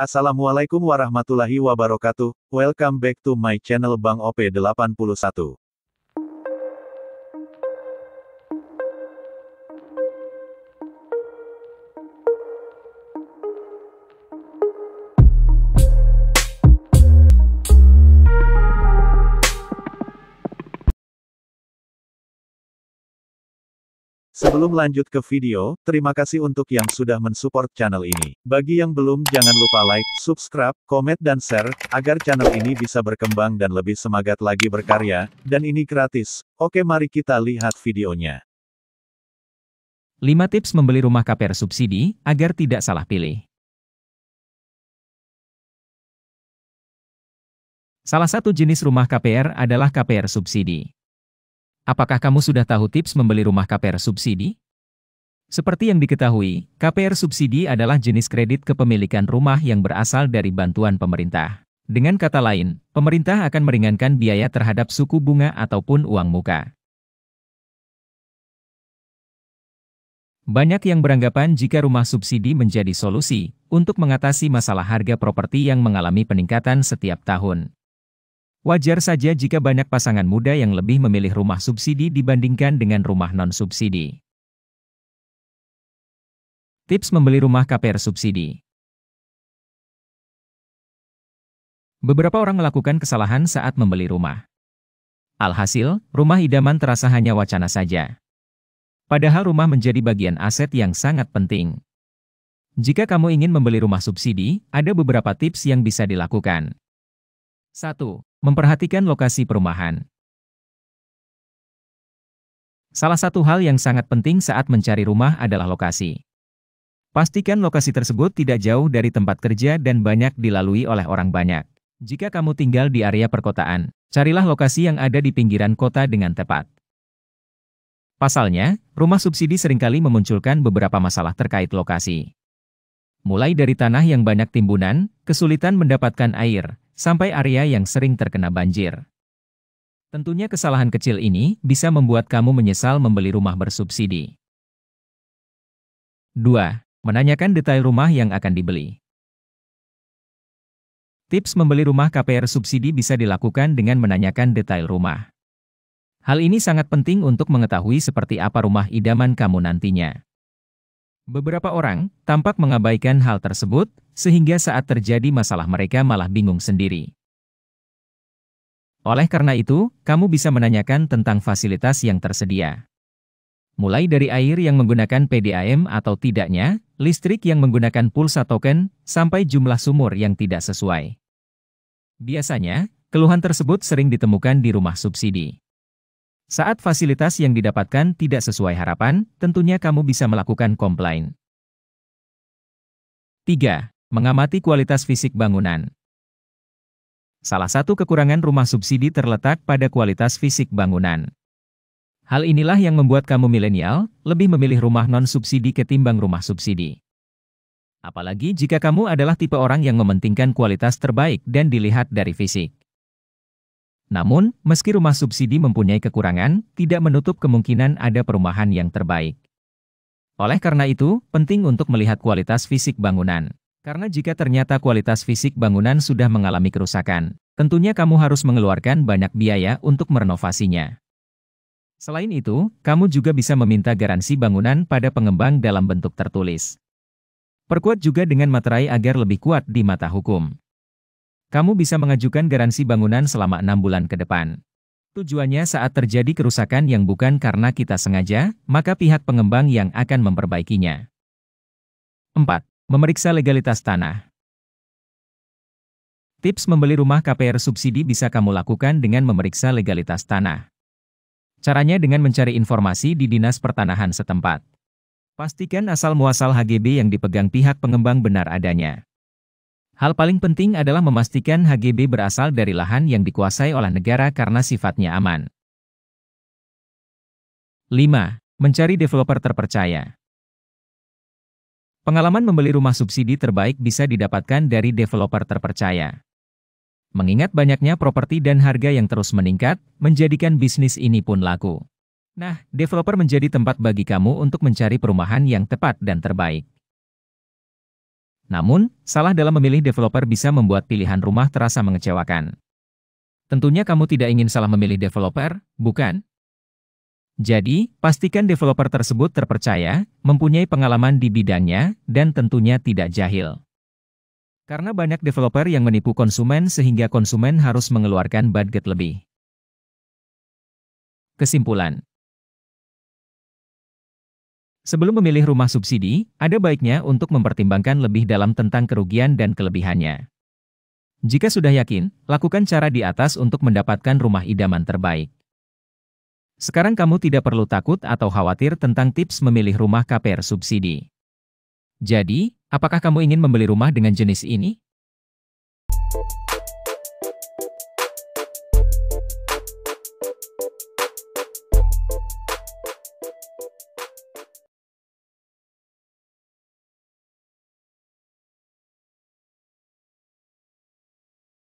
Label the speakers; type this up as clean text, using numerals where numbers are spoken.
Speaker 1: Assalamualaikum warahmatullahi wabarakatuh. Welcome back to my channel Bang OP81. Sebelum lanjut ke video, terima kasih untuk yang sudah mensupport channel ini. Bagi yang belum, jangan lupa like, subscribe, komen dan share, agar channel ini bisa berkembang dan lebih semangat lagi berkarya, dan ini gratis. Oke, mari kita lihat videonya.
Speaker 2: 5 tips membeli rumah KPR subsidi, agar tidak salah pilih. Salah satu jenis rumah KPR adalah KPR subsidi. Apakah kamu sudah tahu tips membeli rumah KPR subsidi? Seperti yang diketahui, KPR subsidi adalah jenis kredit kepemilikan rumah yang berasal dari bantuan pemerintah. Dengan kata lain, pemerintah akan meringankan biaya terhadap suku bunga ataupun uang muka. Banyak yang beranggapan jika rumah subsidi menjadi solusi untuk mengatasi masalah harga properti yang mengalami peningkatan setiap tahun. Wajar saja jika banyak pasangan muda yang lebih memilih rumah subsidi dibandingkan dengan rumah non-subsidi. Tips membeli rumah KPR subsidi. Beberapa orang melakukan kesalahan saat membeli rumah. Alhasil, rumah idaman terasa hanya wacana saja. Padahal rumah menjadi bagian aset yang sangat penting. Jika kamu ingin membeli rumah subsidi, ada beberapa tips yang bisa dilakukan. 1. Memperhatikan lokasi perumahan. Salah satu hal yang sangat penting saat mencari rumah adalah lokasi. Pastikan lokasi tersebut tidak jauh dari tempat kerja dan banyak dilalui oleh orang banyak. Jika kamu tinggal di area perkotaan, carilah lokasi yang ada di pinggiran kota dengan tepat. Pasalnya, rumah subsidi seringkali memunculkan beberapa masalah terkait lokasi. Mulai dari tanah yang banyak timbunan, kesulitan mendapatkan air, sampai area yang sering terkena banjir. Tentunya kesalahan kecil ini bisa membuat kamu menyesal membeli rumah bersubsidi. 2. Menanyakan detail rumah yang akan dibeli. Tips membeli rumah KPR subsidi bisa dilakukan dengan menanyakan detail rumah. Hal ini sangat penting untuk mengetahui seperti apa rumah idaman kamu nantinya. Beberapa orang tampak mengabaikan hal tersebut, sehingga saat terjadi masalah mereka malah bingung sendiri. Oleh karena itu, kamu bisa menanyakan tentang fasilitas yang tersedia. Mulai dari air yang menggunakan PDAM atau tidaknya, listrik yang menggunakan pulsa token, sampai jumlah sumur yang tidak sesuai. Biasanya, keluhan tersebut sering ditemukan di rumah subsidi. Saat fasilitas yang didapatkan tidak sesuai harapan, tentunya kamu bisa melakukan komplain. 3. Mengamati kualitas fisik bangunan. Salah satu kekurangan rumah subsidi terletak pada kualitas fisik bangunan. Hal inilah yang membuat kamu milenial lebih memilih rumah non-subsidi ketimbang rumah subsidi. Apalagi jika kamu adalah tipe orang yang mementingkan kualitas terbaik dan dilihat dari fisik. Namun, meski rumah subsidi mempunyai kekurangan, tidak menutup kemungkinan ada perumahan yang terbaik. Oleh karena itu, penting untuk melihat kualitas fisik bangunan. Karena jika ternyata kualitas fisik bangunan sudah mengalami kerusakan, tentunya kamu harus mengeluarkan banyak biaya untuk merenovasinya. Selain itu, kamu juga bisa meminta garansi bangunan pada pengembang dalam bentuk tertulis. Perkuat juga dengan materai agar lebih kuat di mata hukum. Kamu bisa mengajukan garansi bangunan selama 6 bulan ke depan. Tujuannya saat terjadi kerusakan yang bukan karena kita sengaja, maka pihak pengembang yang akan memperbaikinya. 4. Memeriksa legalitas tanah. Tips membeli rumah KPR subsidi bisa kamu lakukan dengan memeriksa legalitas tanah. Caranya dengan mencari informasi di Dinas Pertanahan setempat. Pastikan asal-muasal HGB yang dipegang pihak pengembang benar adanya. Hal paling penting adalah memastikan HGB berasal dari lahan yang dikuasai oleh negara karena sifatnya aman. 5. Mencari developer terpercaya. Pengalaman membeli rumah subsidi terbaik bisa didapatkan dari developer terpercaya. Mengingat banyaknya properti dan harga yang terus meningkat, menjadikan bisnis ini pun laku. Nah, developer menjadi tempat bagi kamu untuk mencari perumahan yang tepat dan terbaik. Namun, salah dalam memilih developer bisa membuat pilihan rumah terasa mengecewakan. Tentunya kamu tidak ingin salah memilih developer, bukan? Jadi, pastikan developer tersebut terpercaya, mempunyai pengalaman di bidangnya, dan tentunya tidak jahil. Karena banyak developer yang menipu konsumen sehingga konsumen harus mengeluarkan budget lebih. Kesimpulan. Sebelum memilih rumah subsidi, ada baiknya untuk mempertimbangkan lebih dalam tentang kerugian dan kelebihannya. Jika sudah yakin, lakukan cara di atas untuk mendapatkan rumah idaman terbaik. Sekarang kamu tidak perlu takut atau khawatir tentang tips memilih rumah KPR subsidi. Jadi, apakah kamu ingin membeli rumah dengan jenis ini?